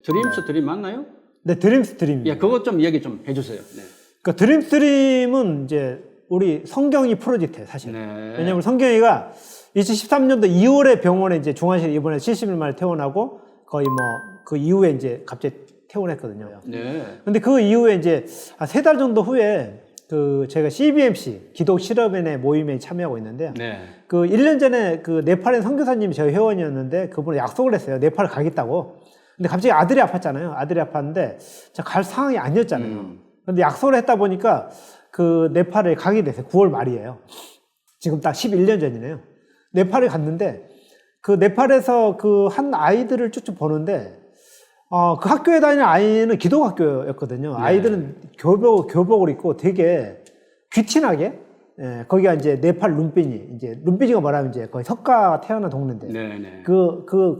드림스 드림 맞나요? 네, 드림스 드림. 예, 그것 좀 이야기 좀 해주세요. 네. 그러니까 드림스 드림은 이제 우리 성경이 프로젝트예요, 사실. 네. 왜냐면 성경이가 2013년도 2월에 병원에 이제 중환실에 입원해 70일 만에 퇴원하고 거의 뭐 그 이후에 이제 갑자기 퇴원했거든요. 네. 근데 그 이후에 이제 한 3달 정도 후에 그 제가 CBMC 기독 실업인의 모임에 참여하고 있는데요. 네. 그 1년 전에 그 네팔의 선교사님이 저희 회원이었는데 그분이 약속을 했어요. 네팔 가겠다고. 근데 갑자기 아들이 아팠잖아요. 아들이 아팠는데 제가 갈 상황이 아니었잖아요. 근데 약속을 했다 보니까 그 네팔에 가게 됐어요. 9월 말이에요. 지금 딱 11년 전이네요. 네팔에 갔는데 그 네팔에서 그 한 아이들을 쭉쭉 보는데 그 학교에 다니는 아이는 기독학교였거든요. 네. 아이들은 교복을 입고 되게 귀티나게, 예, 거기가 이제 네팔 룸비니, 이제 룸비니가 뭐라면 이제 거의 석가가 태어난 동네인데, 네.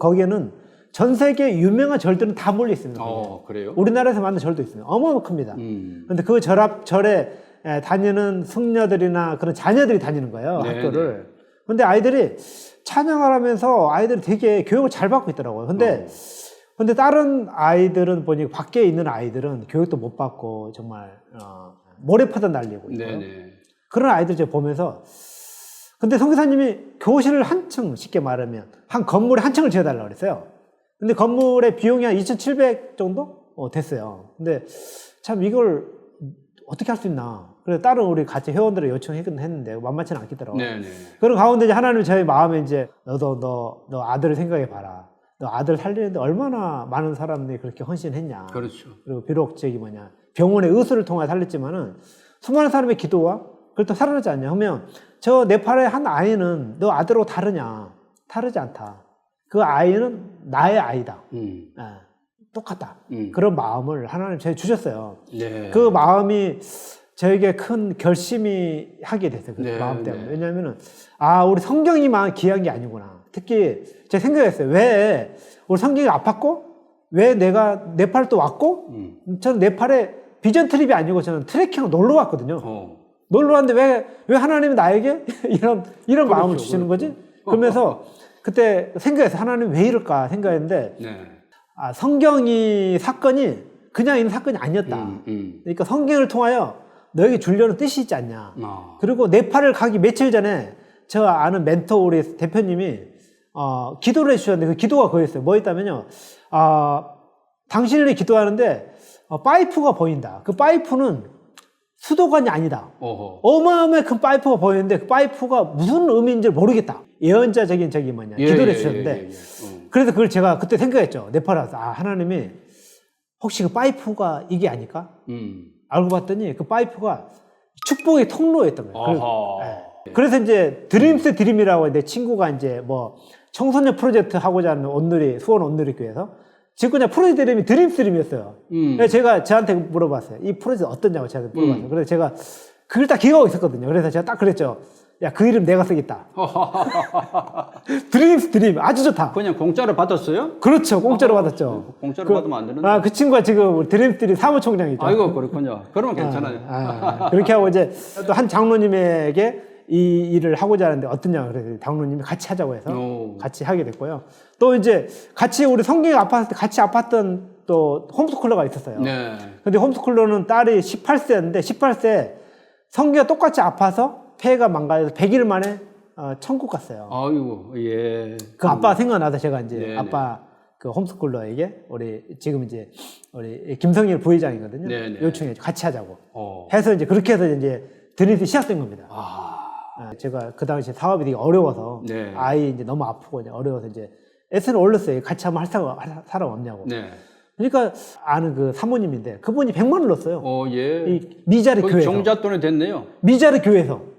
거기에는 전 세계 유명한 절들은 다 몰려 있습니다. 그래요? 우리나라에서 만든 절도 있습니다. 어마어마 큽니다. 근데 그 절에 다니는 승려들이나 그런 자녀들이 다니는 거예요, 네, 학교를. 근데 아이들이 찬양을 하면서 아이들이 되게 교육을 잘 받고 있더라고요. 근데 다른 아이들은 보니까 밖에 있는 아이들은 교육도 못 받고 정말 모래파도 날리고 있고 네네. 그런 아이들 제가 보면서 근데 선교사님이 교실을 한 층 쉽게 말하면 한 건물에 한 층을 지어달라고 그랬어요. 근데 건물의 비용이 한 2,700 정도 됐어요. 근데 참 이걸 어떻게 할 수 있나. 그래서 다른 우리 같이 회원들을 요청했는데 만만치는 않겠더라고요. 네네. 그런 가운데 이제 하나님이 저희 마음에 이제 너 아들을 생각해 봐라. 너 아들 살리는데 얼마나 많은 사람들이 그렇게 헌신했냐. 그렇죠. 그리고 비록 병원의 의술을 통해 살렸지만은 수많은 사람의 기도와 그걸 또 살아나지 않냐 하면 저 네팔의 한 아이는 너 아들하고 다르냐? 다르지 않다. 그 아이는 나의 아이다. 똑같다. 그런 마음을 하나님 저희 주셨어요. 네. 그 마음이 저에게 큰 결심이 하게 됐어요. 그 네, 마음 때문에. 네. 왜냐면은 우리 성경이만 귀한 게 아니구나. 특히 제가 생각했어요. 왜 우리 성경이 아팠고 왜 내가 네팔 또 왔고 저는 네팔에 비전 트립이 아니고 저는 트레킹을 놀러 왔거든요. 놀러 왔는데 왜 하나님이 나에게 이런 마음을 주시는 거지? 그러면서 그때 생각했어요. 하나님 왜 이럴까 생각했는데 네. 성경이 사건이 그냥 있는 사건이 아니었다. 그러니까 성경을 통하여 너에게 주려는 뜻이 있지 않냐. 그리고 네팔을 가기 며칠 전에 저 아는 멘토 우리 대표님이 기도를 해주셨는데 그 기도가 그거였어요. 뭐였다면요. 당신이 기도하는데 파이프가 보인다. 그 파이프는 수도관이 아니다. 어마어마한 큰 파이프가 보이는데 그 파이프가 무슨 의미인지 모르겠다. 예언자적인 기도를 해주셨는데 그래서 그걸 제가 그때 생각했죠. 네팔 와서 하나님이 혹시 그 파이프가 이게 아닐까? 알고 봤더니 그 파이프가 축복의 통로였던 거예요. 그래서 이제 드림스 드림이라고 내 친구가 이제 뭐 청소년 프로젝트 하고자 하는 수원 온누리교회에서 지금 그냥 프로젝트 이름이 드림스 드림이었어요. 그래서 제가 저한테 물어봤어요. 이 프로젝트 어떠냐고 제가 물어봤어요. 그래서 제가 그걸 딱 기억하고 있었거든요. 그래서 제가 딱 그랬죠. 야, 그 이름 내가 쓰겠다. 드림스 드림. 아주 좋다. 그냥 공짜로 받았어요? 그렇죠. 공짜로 받았죠. 공짜로 받으면 안 되는데. 그 친구가 지금 드림스 드림 사무총장이죠. 아이고, 그렇군요. 그러면 괜찮아요. 그렇게 하고 이제 또 한 장로님에게 이 일을 하고자 하는데 어떠냐. 그래서 장로님이 같이 하자고 해서 같이 하게 됐고요. 또 이제 같이 우리 성경이 아팠을 때 같이 아팠던 또 홈스쿨러가 있었어요. 네. 근데 홈스쿨러는 딸이 18세였는데 18세 성경이 똑같이 아파서 폐가 망가져서 100일 만에 천국 갔어요. 아이고, 예. 그 아빠가 생각나서 제가 이제 네네. 아빠 그 홈스쿨러에게 지금 이제 우리 김성일 부회장이거든요. 네네. 요청해 같이 하자고 해서 이제 그렇게 해서 이제 드림이 시작된 겁니다. 제가 그 당시 사업이 되게 어려워서 네. 아이 이제 너무 아프고 이제 어려워서 이제 SN을 올렸어요. 같이 한번 할 사람 없냐고. 네. 그러니까 아는 그 사모님인데 그분이 100만 원을 넣었어요. 예. 이 미자리 거의 교회에서. 종잣돈이 됐네요. 미자리 교회에서.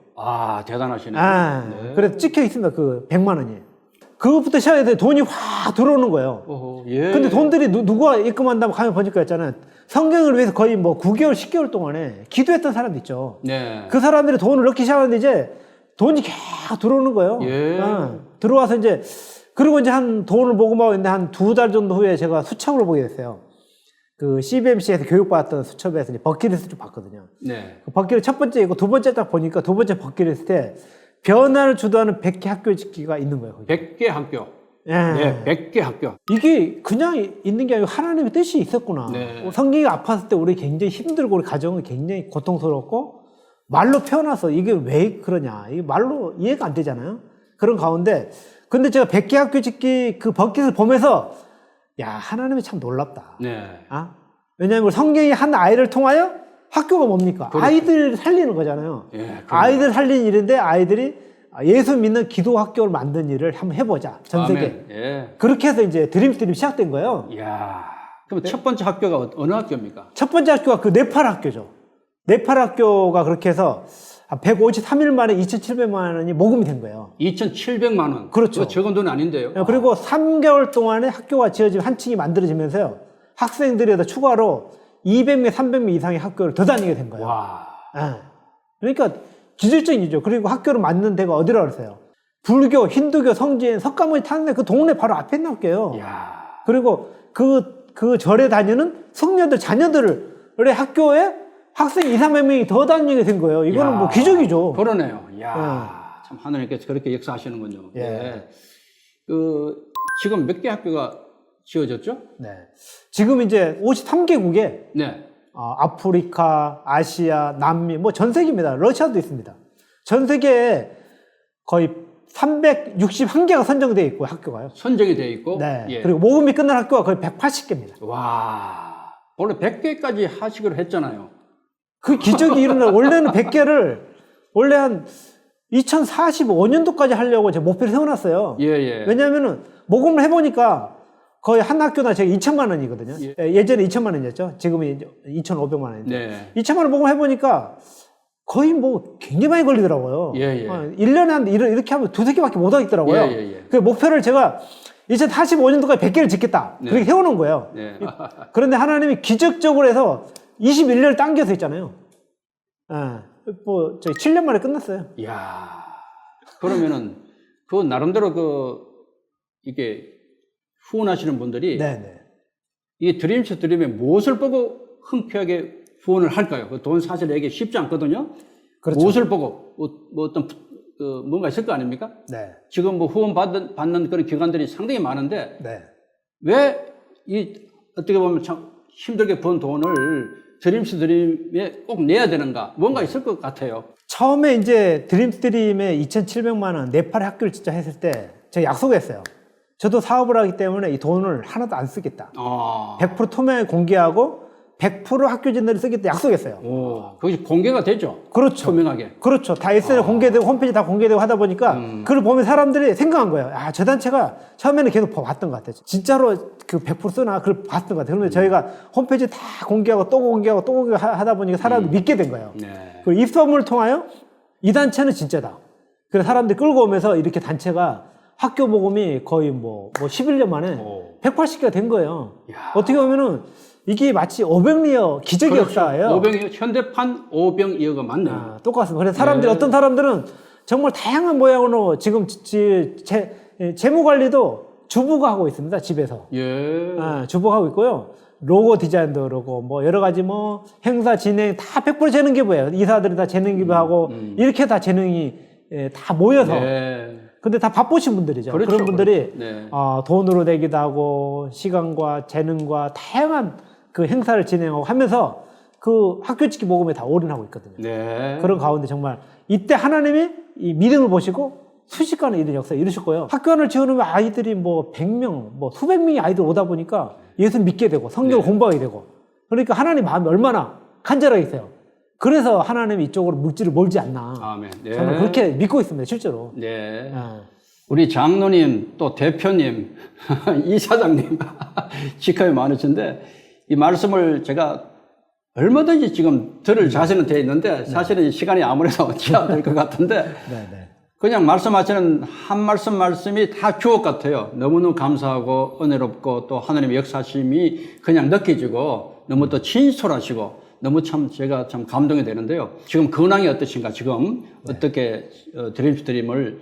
대단하시네. 네. 그래서 찍혀 있습니다. 그 100만 원이. 그것부터 시작해서 돈이 확 들어오는 거예요. 예. 근데 돈들이 누가 입금한다고 가면 보니까 있잖아요. 성경을 위해서 거의 뭐 9개월, 10개월 동안에 기도했던 사람도 있죠. 네. 그 사람들이 돈을 넣기 시작하는데 이제 돈이 계속 들어오는 거예요. 예. 들어와서 이제, 그리고 이제 돈을 모금하고 있는데 한 2달 정도 후에 제가 수첩을 보게 됐어요. 그 CBMC에서 교육받았던 수첩에서 이제 버킷리스트를 봤거든요. 네. 그 버킷리스트 첫 번째 있고 두 번째 딱 보니까 두 번째 버킷리스트에 변화를 주도하는 100개 학교 짓기가 있는 거예요. 거기. 100개 학교. 네, 100개 학교. 이게 그냥 있는 게 아니고 하나님의 뜻이 있었구나. 네. 성경이 아팠을 때 우리 굉장히 힘들고 우리 가정은 굉장히 고통스럽고 말로 표현해서 이게 왜 그러냐. 이게 말로 이해가 안 되잖아요. 그런 가운데 근데 제가 100개 학교 짓기 그 버킷을 보면서 야, 하나님이 참 놀랍다. 네. 아? 왜냐하면 성경이 한 아이를 통하여 학교가 뭡니까? 그렇죠. 아이들 살리는 거잖아요. 예, 아이들 살리는 일인데 아이들이 예수 믿는 기도 학교를 만든 일을 한번 해보자. 전 세계. 아멘. 예. 그렇게 해서 이제 드림스트림 시작된 거예요. 이야. 그럼 첫 번째 학교가 어느 학교입니까? 첫 번째 학교가 그 네팔 학교죠. 네팔 학교가 그렇게 해서 153일 만에 2,700만 원이 모금이 된 거예요. 2,700만 원. 그렇죠. 이거 적은 돈 아닌데요. 그리고 3개월 동안에 학교가 지어지면 한 층이 만들어지면서요. 학생들이 더 추가로 200명, 300명 이상의 학교를 더 다니게 된 거예요. 와. 예. 그러니까 기술적인 일이죠. 그리고 학교를 만든 데가 어디라고 그러세요? 불교, 힌두교, 성지인, 석가모니 타는데 그 동네 바로 앞에 있는 학교예요. 이야. 그리고 그 절에 다니는 성녀들, 자녀들을 학교에 학생 2, 300명이 더 다니게 된 거예요. 이거는 이야. 뭐 기적이죠. 그러네요. 이야. 참 하나님께서 그렇게 역사하시는군요. 예. 네. 지금 몇 개 학교가 지어졌죠? 네. 지금 이제 53개국에 네. 아프리카, 아시아, 남미, 뭐 전 세계입니다. 러시아도 있습니다. 전 세계에 거의 361개가 선정되어 있고 학교가요. 선정이 되어 있고. 네. 예. 그리고 모금이 끝난 학교가 거의 180개입니다. 와. 원래 100개까지 하시기로 했잖아요. 그 기적이 일어나 원래는 100개를 원래 한 2045년도까지 하려고 제가 목표를 세워놨어요. 예, 예. 왜냐하면은 모금을 해보니까 거의 한 학교당 제가 2천만 원이거든요. 예전에 2천만 원이었죠. 지금은 2,500만 원인데. 네. 2천만 원 모금해보니까 거의 뭐 굉장히 많이 걸리더라고요. 예, 예. 1년에 한 이렇게 하면 두세 개밖에 못 하겠더라고요. 예, 예, 예. 그 목표를 제가 2045년도까지 100개를 짓겠다. 네. 그렇게 해오는 거예요. 네. 그런데 하나님이 기적적으로 해서 21년을 당겨서 있잖아요. 뭐, 저희 7년 만에 끝났어요. 이야. 그러면은, 그 나름대로 이게 후원하시는 분들이 네네. 이 드림스 드림에 무엇을 보고 흔쾌하게 후원을 할까요? 그 돈 사실 내기 쉽지 않거든요. 그렇죠. 무엇을 보고 뭐 어떤 뭔가 있을 거 아닙니까? 네. 지금 뭐 후원 받는 그런 기관들이 상당히 많은데 네. 왜 어떻게 보면 참 힘들게 번 돈을 드림스 드림에 꼭 내야 되는가? 뭔가 있을 것 같아요. 처음에 이제 드림스트림에 2,700만 원 네팔 학교를 진짜 했을 때 제가 약속했어요. 저도 사업을 하기 때문에 이 돈을 하나도 안 쓰겠다. 100% 투명하게 공개하고 100% 학교 진단을 쓰겠다 약속했어요. 오, 그것이 공개가 되죠? 그렇죠. 투명하게. 그렇죠. 다 SNS 공개되고 홈페이지 다 공개되고 하다 보니까 그걸 보면 사람들이 생각한 거예요. 아, 저 단체가 처음에는 계속 봤던 것 같아요. 진짜로 그 100% 쓰나 그걸 봤던 것 같아요. 그러면 저희가 홈페이지 다 공개하고 또 공개하고 또 공개하고 하다 보니까 사람들이 믿게 된 거예요. 네. 그리고 입소문을 통하여 이 단체는 진짜다. 그래서 사람들이 끌고 오면서 이렇게 단체가 학교 모금이 거의 뭐 11년 만에 180개가 된 거예요. 야. 어떻게 보면은 이게 마치 오병이어 기적의 그렇죠. 역사예요. 현대판 오병이어가 맞네요. 똑같습니다. 그래서 사람들이 어떤 사람들은 정말 다양한 모양으로 지금 재무 관리도 주부가 하고 있습니다. 집에서. 예. 주부가 하고 있고요. 로고 디자인도 그러고 뭐 여러 가지 뭐 행사 진행 다 100% 재능 기부예요. 이사들이 다 재능 기부하고 이렇게 다 재능이 다 모여서. 네. 근데 다 바쁘신 분들이죠. 그렇죠, 그런 분들이 그렇죠. 네. 돈으로 내기도 하고 시간과 재능과 다양한 그 행사를 진행하고 하면서 그 학교 짓기 모금에 다 올인하고 있거든요. 네. 그런 가운데 정말 이때 하나님이 이 믿음을 보시고 순식간에 이런 역사를 이루실 거예요. 학교 하나를 지어놓으면 아이들이 뭐 100명, 뭐 수백 명의 아이들 오다 보니까 예수 믿게 되고 성경을 공부하게 되고 그러니까 하나님 마음이 얼마나 간절하겠어요. 그래서 하나님이 이쪽으로 물질을 몰지 않나. 아멘. 네. 저는 그렇게 믿고 있습니다, 실제로. 네. 우리 장로님, 또 대표님, 이사장님, 직함이 많으신데, 이 말씀을 제가 얼마든지 지금 들을 자세는 되어 있는데, 사실은 시간이 아무래도 제한될 것 같은데, 그냥 말씀하시는 한 말씀이 다 주옥 같아요. 너무너무 감사하고 은혜롭고 또 하나님의 역사심이 그냥 느껴지고, 너무 또 진솔하시고, 너무 제가 참 감동이 되는데요. 지금 근황이 어떠신가? 지금 어떻게 드림스 드림을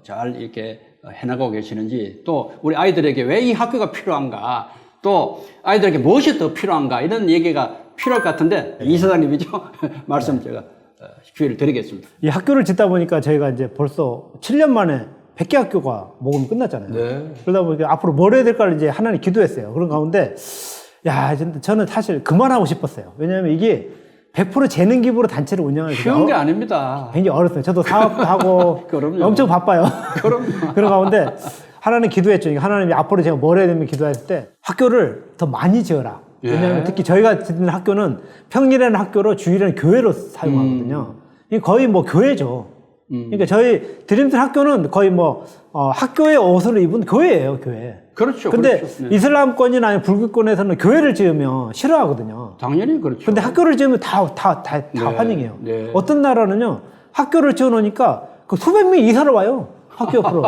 잘 이렇게 해나가고 계시는지, 또 우리 아이들에게 왜 이 학교가 필요한가, 또 아이들에게 무엇이 더 필요한가, 이런 얘기가 필요할 것 같은데, 이 사장님이죠? 말씀 제가 기회를 드리겠습니다. 이 학교를 짓다 보니까 저희가 이제 벌써 7년 만에 100개 학교가 모금이 끝났잖아요. 네. 그러다 보니까 앞으로 뭘 해야 될까를 이제 하나님 기도했어요. 그런 가운데, 야, 저는 사실 그만하고 싶었어요. 왜냐하면 이게 100% 재능 기부로 단체를 운영하기 쉬운 게 아닙니다. 굉장히 어렵어요. 저도 사업도 하고 그럼요. 엄청 바빠요. 그럼요. 그런 가운데 하나님 기도했죠. 하나님이 앞으로 제가 뭘 해야 되면 기도했을 때 학교를 더 많이 지어라. 왜냐하면 특히 저희가 듣는 학교는 평일에는 학교로 주일에는 교회로 사용하거든요. 이게 거의 뭐 교회죠. 그러니까 저희 드림스 학교는 거의 뭐 학교의 옷을 입은 교회예요, 교회. 그렇죠. 근데 그렇죠. 네. 이슬람권이나 아니면 불교권에서는 교회를 지으면 싫어하거든요. 당연히 그렇죠. 근데 학교를 지으면 다 네. 환영해요. 네. 어떤 나라는요, 학교를 지어 놓으니까 그 수백 명이 이사를 와요. 학교 옆으로.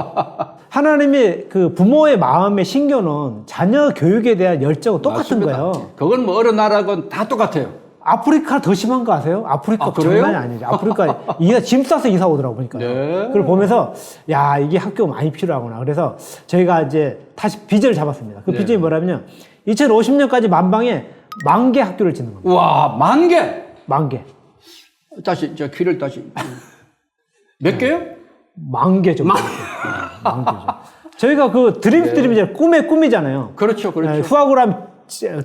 하나님의 그 부모의 마음의 신교는 자녀 교육에 대한 열정은 똑같은 맞습니다. 거예요. 그건 뭐 어느 나라건 다 똑같아요. 아프리카 더 심한 거 아세요? 아프리카 그래요? 장난이 아니죠. 아프리카 짐 싸서 이사 오더라고 보니까요. 네. 그걸 보면서 야, 이게 학교 많이 필요하구나. 그래서 저희가 이제 다시 비전을 잡았습니다. 그 네. 비전이 뭐냐면요. 2050년까지 만방에 10,000개 학교를 짓는 겁니다. 와, 10,000개. 10,000개. 다시 저 귀를 다시 몇 개요? 10,000개 정도. 10,000개죠. 저희가 그 드림이잖아요. 꿈의 꿈이잖아요. 그렇죠, 그렇죠. 후아구람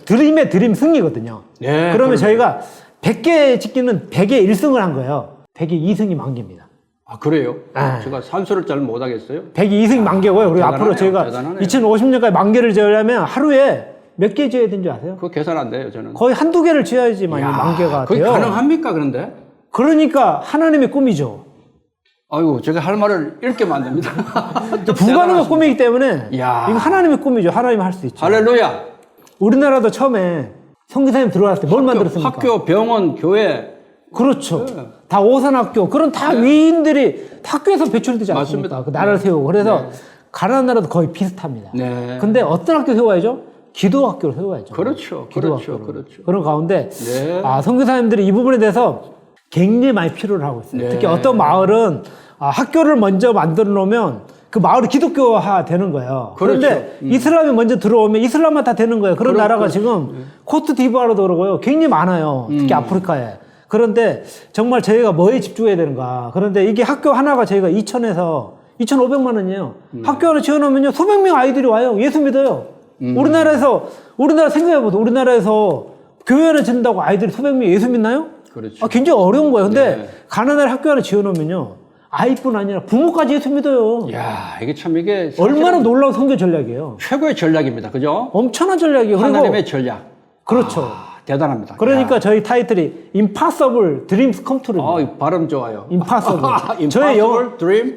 드림의 드림 승리거든요. 네, 그러면 그러네. 저희가 100개 짓기는 100에 1승을 한 거예요. 100에 2승이 10,000개입니다. 아, 그래요? 아. 제가 산수를 잘 못하겠어요. 100에 2승이 10,000개고요. 그리고 대단하네요, 앞으로 저희가 대단하네요. 2050년까지 10,000개를 지으려면 하루에 몇 개 지어야 되는 줄 아세요? 그거 계산 안 돼요, 저는. 거의 한두 개를 지어야지만 이야, 10,000개가 그게 돼요. 가능합니까, 그런데? 그러니까 하나님의 꿈이죠. 아이고, 제가 할 말을 읽게 만듭니다. 불가능한 꿈이기 때문에 이야. 이거 하나님의 꿈이죠. 하나님이 할 수 있죠. 할렐루야. 우리나라도 처음에 선교사님 들어왔을 때 뭘 만들었습니까? 학교, 병원, 교회. 그렇죠. 네. 다 오산학교. 그런 다 위인들이 학교에서 배출되지 않습니까? 맞습니다. 그 나라를 세우고. 그래서 가난한 나라도 거의 비슷합니다. 네. 근데 어떤 학교 세워야죠? 기도 학교를 세워야죠. 그렇죠. 기도 그렇죠. 학교를. 그렇죠. 그런 가운데 네. 선교사님들이 이 부분에 대해서 굉장히 많이 필요를 하고 있어요. 네. 특히 어떤 마을은 학교를 먼저 만들어 놓으면 그 마을이 기독교화 되는 거예요. 그렇죠. 그런데 이슬람이 먼저 들어오면 이슬람만 다 되는 거예요. 그런 나라가 지금 코트디부아르도 그러고요. 굉장히 많아요. 특히 아프리카에. 그런데 정말 저희가 뭐에 집중해야 되는가. 그런데 이게 학교 하나가 저희가 2,000에서 2,500만 원이에요. 학교 하나 지어놓으면요. 수백 명 아이들이 와요. 예수 믿어요. 우리나라 생각해보세요. 우리나라에서 교회 하나 짓는다고 아이들이 수백 명이 예수 믿나요? 그렇죠. 굉장히 어려운 거예요. 근데 네. 가난한 학교 하나 지어놓으면요. 아이뿐 아니라 부모까지 예수 믿어요. 야, 이게 참 이게 얼마나 놀라운 선교 전략이에요. 최고의 전략입니다. 그죠? 엄청난 전략이에요. 그리고 하나님의 전략. 그렇죠. 대단합니다. 그러니까 저희 타이틀이 Impossible Dreams Come True입니다. 이 발음 좋아요. Impossible. Impossible dream,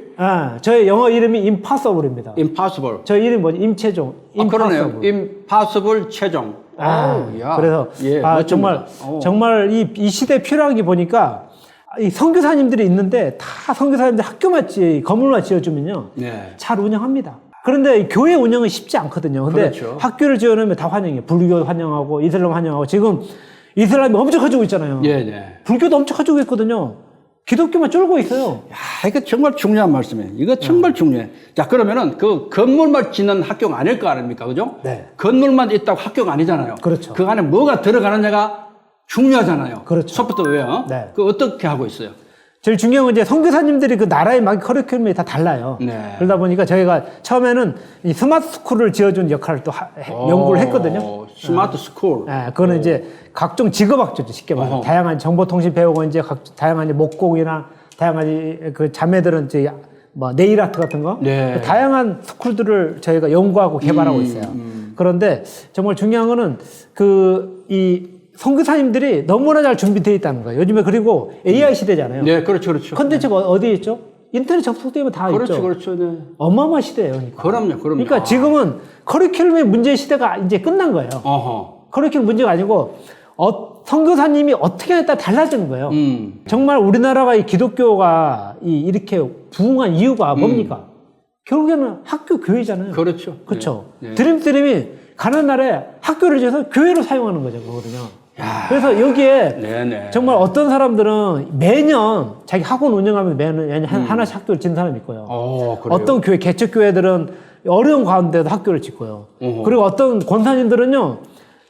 저의 영어 이름이 Impossible입니다. impossible. 저희 이름이 뭐지? 임채종. 그러네요. Impossible. impossible 최종. 야. 그래서 예, 멋집니다. 정말 이 시대에 필요한 게 보니까 이 선교사님들이 있는데 다 선교사님들 학교만 건물만 지어주면요. 네. 잘 운영합니다. 그런데 이 교회 운영은 쉽지 않거든요. 근데 그렇죠. 학교를 지어놓으면 다 환영해요. 불교 환영하고 이슬람 환영하고 지금 이슬람이 엄청 커지고 있잖아요. 예, 네. 불교도 엄청 커지고 있거든요. 기독교만 쫄고 있어요. 야, 이거 정말 중요한 말씀이에요. 이거 정말 중요해. 자, 그러면은 그 건물만 짓는 학교가 아닐 거 아닙니까? 그죠? 네. 건물만 있다고 학교가 아니잖아요. 그렇죠. 그 안에 뭐가 들어가느냐가 중요하잖아요. 그렇죠. 소프트웨어. 네. 그 어떻게 하고 있어요? 제일 중요한 건 이제 선교사님들이 그 나라의 막 커리큘럼이 다 달라요. 네. 그러다 보니까 저희가 처음에는 이 스마트 스쿨을 지어준 역할을 또 연구를 했거든요. 스마트 스쿨. 네, 그거는 이제 각종 직업학교죠, 쉽게 말해서. 다양한 정보통신 배우고 이제 다양한 이제 목공이나 다양한 그 자매들은 이제 뭐 네일 아트 같은 거. 네. 그 다양한 스쿨들을 저희가 연구하고 개발하고 있어요. 그런데 정말 중요한 거는 이 선교사님들이 너무나 잘 준비되어 있다는 거예요. 요즘에 그리고 AI 시대잖아요. 네, 그렇죠, 그렇죠. 컨텐츠가 어디에 있죠? 인터넷 접속되면 다 그렇죠, 있죠. 그렇죠. 네. 어마어마한 시대예요. 그러니까. 그럼요. 그러니까 지금은 커리큘럼의 문제 시대가 이제 끝난 거예요. 어허. 커리큘럼 문제가 아니고 선교사님이 어떻게 하냐에 따라 달라지는 거예요. 정말 우리나라가 이 기독교가 이렇게 부흥한 이유가 뭡니까? 결국에는 학교 교회잖아요. 그렇죠. 그렇죠. 네. 네. 드림이 가는 나라에 학교를 지어서 교회로 사용하는 거죠, 그거거든요. 야. 그래서 여기에 네네. 정말 어떤 사람들은 매년 자기 학원 운영하면서 매년 하나씩 학교를 짓는 사람이 있고요. 그래요? 어떤 교회, 개척교회들은 어려운 가운데도 학교를 짓고요. 그리고 어떤 권사님들은요,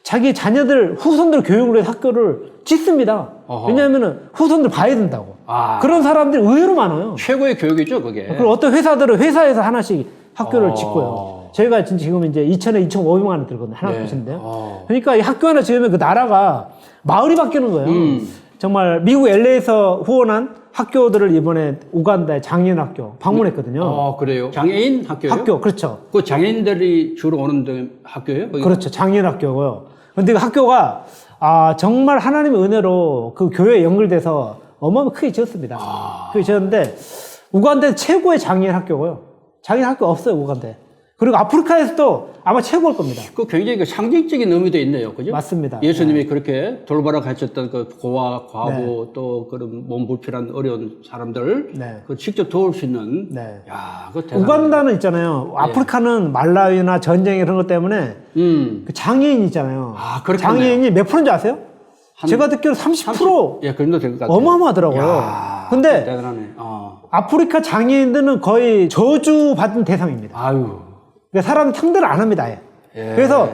자기 자녀들, 후손들 교육을 위해서 학교를 짓습니다. 어허. 왜냐하면 후손들 봐야 된다고. 아. 그런 사람들이 의외로 많아요. 최고의 교육이죠, 그게. 그리고 어떤 회사들은 회사에서 하나씩 학교를 짓고요. 저희가 지금 이제 2,000에 2,500만 원 들거든요. 하나 네. 짓는데요. 그러니까 이 학교 하나 지으면 그 나라가 마을이 바뀌는 거예요. 정말 미국 LA에서 후원한 학교들을 이번에 우간다의 장애인 학교 방문했거든요. 그래요? 장애인 학교요? 학교, 그렇죠. 그 장애인들이 주로 오는 학교예요? 거기? 그렇죠. 장애인 학교고요. 근데 그 학교가 정말 하나님의 은혜로 그 교회에 연결돼서 어마어마하게 크게 지었습니다. 크게 지었는데 우간다 최고의 장애인 학교고요. 장애인 학교 없어요, 우간다. 그리고 아프리카에서도 아마 최고일 겁니다. 그 굉장히 그 상징적인 의미도 있네요. 그죠? 맞습니다. 예수님이 그렇게 돌보라 가르쳤던 그 고아, 과부, 또 그런 몸 불편한 어려운 사람들, 네. 그 직접 도울 수 있는, 네. 야, 그 대단하네. 우간다는 있잖아요. 아프리카는 말라위나 전쟁 이런 것 때문에 그 장애인 있잖아요. 그렇겠네요. 장애인이 몇 프로인지 아세요? 제가 듣기로 30%. 예, 그 정도 될 것 같아요. 어마어마하더라고요. 야, 근데 대단하네. 아프리카 장애인들은 거의 저주받은 대상입니다. 아유. 그러니까 사람 상대를 안 합니다. 아예. 그래서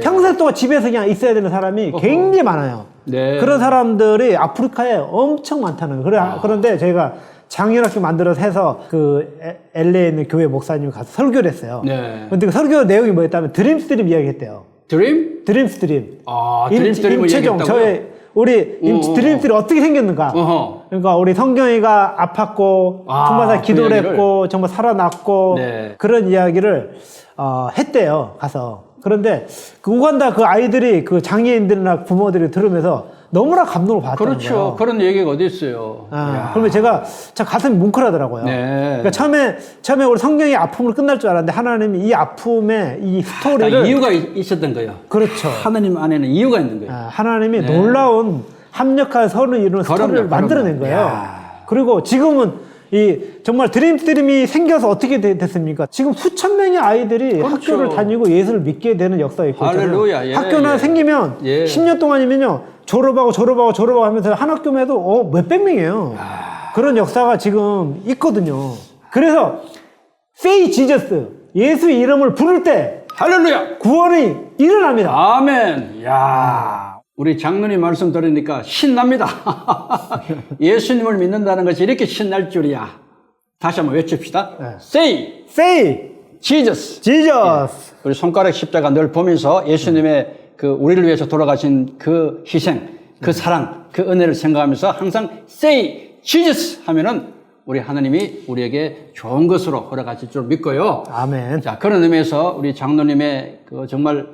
평생 동안 집에서 그냥 있어야 되는 사람이 굉장히 많아요. 네. 그런 사람들이 아프리카에 엄청 많다는 거예요. 그런데 저희가 장애인학교 만들어서 해서 그 LA에 있는 교회 목사님이 가서 설교를 했어요. 네. 근데 그 설교 내용이 뭐였다면 드림스트림 이야기했대요. 드림? 드림스트림. 드림스트림을 임채종, 얘기했다고요? 우리 드림스트림이 어떻게 생겼는가? 그러니까 우리 성경이가 아팠고 품바사 기도를 했고 정말 살아났고 네. 그런 이야기를 했대요. 가서. 그런데 그 우간다 그 아이들이 그 장애인들이나 부모들이 들으면서 너무나 감동을 받았다는 그렇죠. 거예요. 그런 얘기가 어디 있어요. 그러면 제가 참 가슴이 뭉클하더라고요. 네. 그러니까 처음에 우리 성경의 아픔으로 끝날 줄 알았는데 하나님이 이 아픔의 이 스토리를 이유가 있었던 거예요. 그렇죠. 하나님 안에는 이유가 있는 거예요. 하나님이 놀라운 합력한 선을 이루는 스토리를 만들어낸 거예요. 야. 그리고 지금은 정말 드림이 생겨서 어떻게 됐습니까? 지금 수천 명의 아이들이 그렇죠. 학교를 다니고 예수를 믿게 되는 역사가 있고 할렐루야. 예, 학교나 생기면 10년 동안이면요 졸업하고 하면서 한 학교만 해도 몇백 명이에요. 그런 역사가 지금 있거든요. 그래서 Say Jesus, 예수 이름을 부를 때 할렐루야. 구원이 일어납니다. 아멘. 야, 우리 장로님 말씀 들으니까 신납니다. 예수님을 믿는다는 것이 이렇게 신날 줄이야. 다시 한번 외칩시다. 네. Say Jesus. Jesus. 우리 손가락 십자가 늘 보면서 예수님의 그 우리를 위해서 돌아가신 그 희생, 그 사랑, 그 은혜를 생각하면서 항상 Say Jesus 하면은 우리 하나님이 우리에게 좋은 것으로 허락하실 줄 믿고요. 아멘. 자, 그런 의미에서 우리 장로님의 그 정말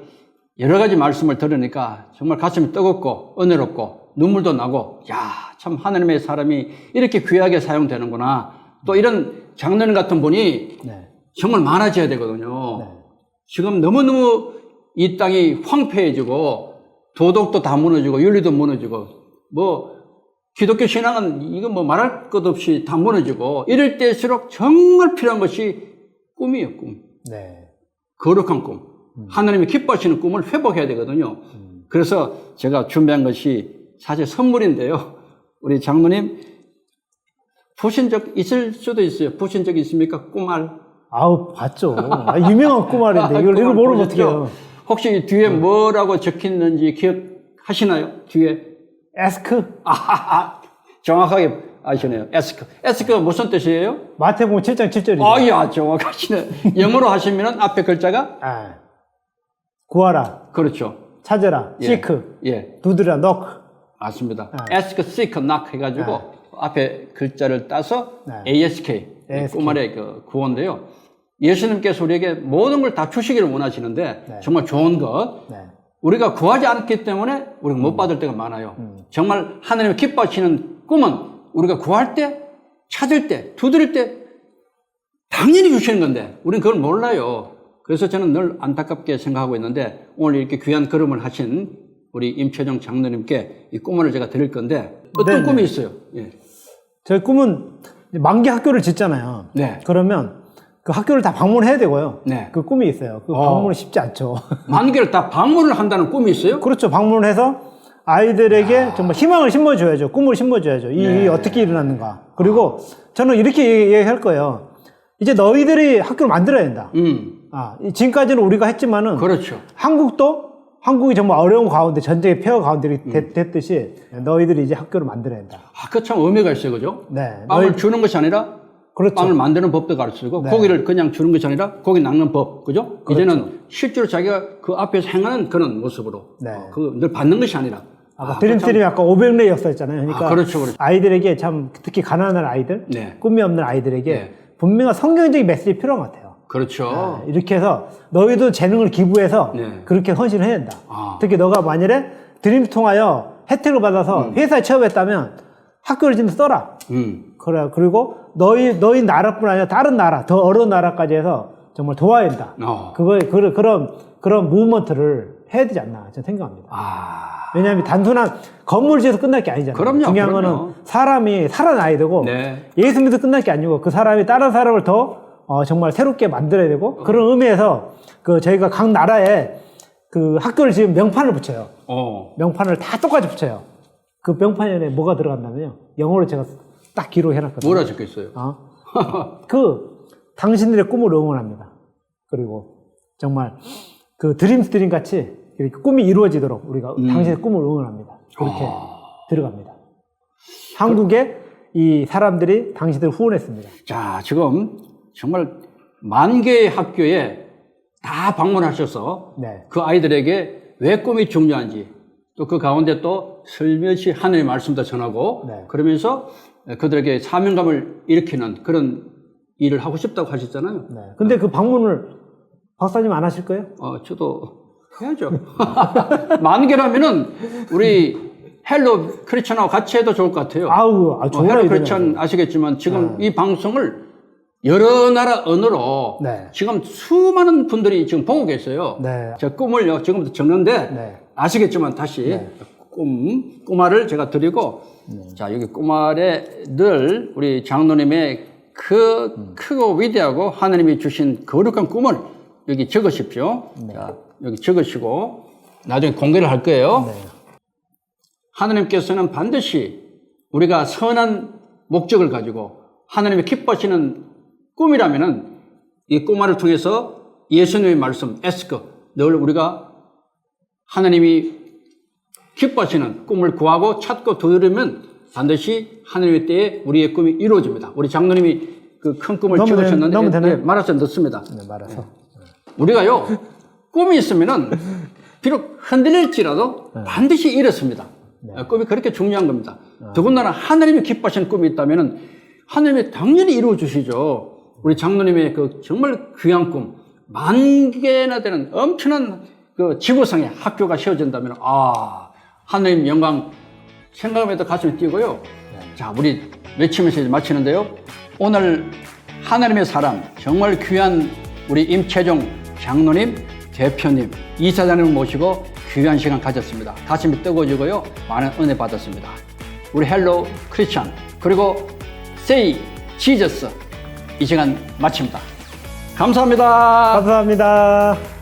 여러 가지 말씀을 들으니까 정말 가슴이 뜨겁고 은혜롭고 눈물도 나고, 야, 참 하나님의 사람이 이렇게 귀하게 사용되는구나. 또 이런 장로님 같은 분이 정말 많아져야 되거든요. 지금 너무너무 이 땅이 황폐해지고 도덕도 다 무너지고 윤리도 무너지고 기독교 신앙은 이거 말할 것 없이 다 무너지고 이럴 때일수록 정말 필요한 것이 꿈이에요, 꿈. 거룩한 꿈. 하나님이 기뻐하시는 꿈을 회복해야 되거든요. 그래서 제가 준비한 것이 사실 선물인데요. 우리 장로님 보신 적 있을 수도 있어요. 보신 적 있습니까? 꿈알. 봤죠. 유명한 꿈알인데 이걸 모르면 어떡해요. 혹시 뒤에 뭐라고 적혀있는지 기억하시나요? 뒤에? 에스크? 정확하게 아시네요. 에스크 무슨 뜻이에요? 마태복음 7장 7절이죠. 야, 정확하시네. 영어로 하시면 앞에 글자가? 구하라. 그렇죠. 찾으라. seek. 두드려. knock. 맞습니다. ask, seek, knock 해가지고 앞에 글자를 따서 ASK. 꿈알의 그 구호인데요. 예수님께서 우리에게 모든 걸 다 주시기를 원하시는데 정말 좋은 것. 우리가 구하지 않기 때문에 우리가 못 받을 때가 많아요. 정말 하나님이 기뻐하시는 꿈은 우리가 구할 때, 찾을 때, 두드릴 때 당연히 주시는 건데 우리는 그걸 몰라요. 그래서 저는 늘 안타깝게 생각하고 있는데 오늘 이렇게 귀한 걸음을 하신 우리 임채정 장로님께 이 꿈을 제가 드릴 건데 어떤 꿈이 있어요? 저희 꿈은 만기 학교를 짓잖아요. 그러면 그 학교를 다 방문해야 되고요. 그 꿈이 있어요. 그 방문은 쉽지 않죠. 만개를 다 방문을 한다는 꿈이 있어요? 그렇죠. 방문을 해서 아이들에게 정말 희망을 심어줘야죠. 꿈을 심어줘야죠. 이 어떻게 일어났는가. 그리고 저는 이렇게 얘기할 거예요. 이제 너희들이 학교를 만들어야 된다. 지금까지는 우리가 했지만은 그렇죠. 한국도 한국이 정말 어려운 가운데 전쟁의 폐허 가운데 이렇게 됐듯이 너희들이 이제 학교를 만들어야 한다. 그 참 의미가 있어요, 그죠? 네. 빵을 주는 것이 아니라 그렇죠. 빵을 만드는 법도 가르치고 네. 고기를 그냥 주는 것이 아니라 고기 낚는 법, 그죠? 그렇죠. 이제는 실제로 자기가 그 앞에서 행하는 그런 모습으로 네. 늘 받는 것이 아니라. 아까 드림스트림이 아까 500례 역사였잖아요. 그러니까 그렇죠, 그렇죠. 아이들에게 참 특히 가난한 아이들, 네. 꿈이 없는 아이들에게 네. 분명한 성경적인 메시지 필요한 것 같아요. 그렇죠. 이렇게 해서 너희도 재능을 기부해서 네. 그렇게 헌신을 해야 된다. 아. 특히 너가 만일에 드림스 통하여 혜택을 받아서 회사에 취업했다면 학교를 좀 써라. 그래. 그리고 너희 나라뿐 아니라 다른 나라, 더 어려운 나라까지 해서 정말 도와야 된다. 그런 무브먼트를 해야 되지 않나 저는 생각합니다. 왜냐하면 단순한 건물 지어서 끝날 게 아니잖아요. 그럼요, 중요한 그럼요. 거는 사람이 살아나야 되고 네. 예수 믿어 끝날 게 아니고 그 사람이 다른 사람을 더 정말 새롭게 만들어야 되고 그런 의미에서 저희가 각 나라에 그 학교를 지금 명판을 붙여요. 명판을 다 똑같이 붙여요. 그 명판 안에 뭐가 들어간다면요. 영어로 제가 딱 기록해놨거든요. 뭐라 적혀 있어요? 당신들의 꿈을 응원합니다. 그리고 정말 그 드림 같이 이렇게 꿈이 이루어지도록 우리가 당신의 꿈을 응원합니다. 그렇게 들어갑니다. 한국에 이 사람들이 당신들을 후원했습니다. 자, 지금 정말 10,000개의 학교에 다 방문하셔서 네. 그 아이들에게 왜 꿈이 중요한지 또 그 가운데 또 슬며시 하나님의 말씀도 전하고 네. 그러면서 그들에게 사명감을 일으키는 그런 일을 하고 싶다고 하셨잖아요. 네. 근데 그 방문을 박사님 안 하실 거예요? 저도 해야죠. 10,000개라면은 우리 헬로 크리스천하고 같이 해도 좋을 것 같아요. 좋은 헬로 아이디어네요. 크리스천 아시겠지만 지금 이 방송을 여러 나라 언어로 네. 지금 수많은 분들이 지금 보고 계세요. 네. 제 꿈을요, 지금부터 적는데 네. 아시겠지만 다시 꼬마를 제가 드리고 자, 여기 꼬마에 늘 우리 장로님의 크고 위대하고 하나님이 주신 거룩한 꿈을 여기 적으십시오. 자, 여기 적으시고 나중에 공개를 할 거예요. 하나님께서는 반드시 우리가 선한 목적을 가지고 하나님이 기뻐하시는 꿈이라면은 이 꼬마를 통해서 예수님의 말씀, 늘 우리가 하나님이 기뻐하시는 꿈을 구하고 찾고 두드리면 반드시 하나님의 때에 우리의 꿈이 이루어집니다. 우리 장로님이 그 큰 꿈을 적으셨는데 말아서 넣습니다. 네, 말아서. 우리가요, 꿈이 있으면은 비록 흔들릴지라도 반드시 이뤘습니다. 꿈이 그렇게 중요한 겁니다. 더군다나 하나님이 기뻐하시는 꿈이 있다면은 하나님이 당연히 이루어 주시죠. 우리 장로님의 그 정말 귀한 꿈, 10,000개나 되는 엄청난 그 지구상에 학교가 세워진다면, 하나님 영광 생각하면 가슴이 뛰고요. 자, 우리 외치면서 이제 마치는데요. 오늘 하나님의 사람, 정말 귀한 우리 임채종 장로님, 대표님, 이사장님을 모시고 귀한 시간 가졌습니다. 가슴이 뜨거워지고요. 많은 은혜 받았습니다. 우리 헬로 크리스천, 그리고 Say Jesus 이 시간 마칩니다. 감사합니다. 감사합니다.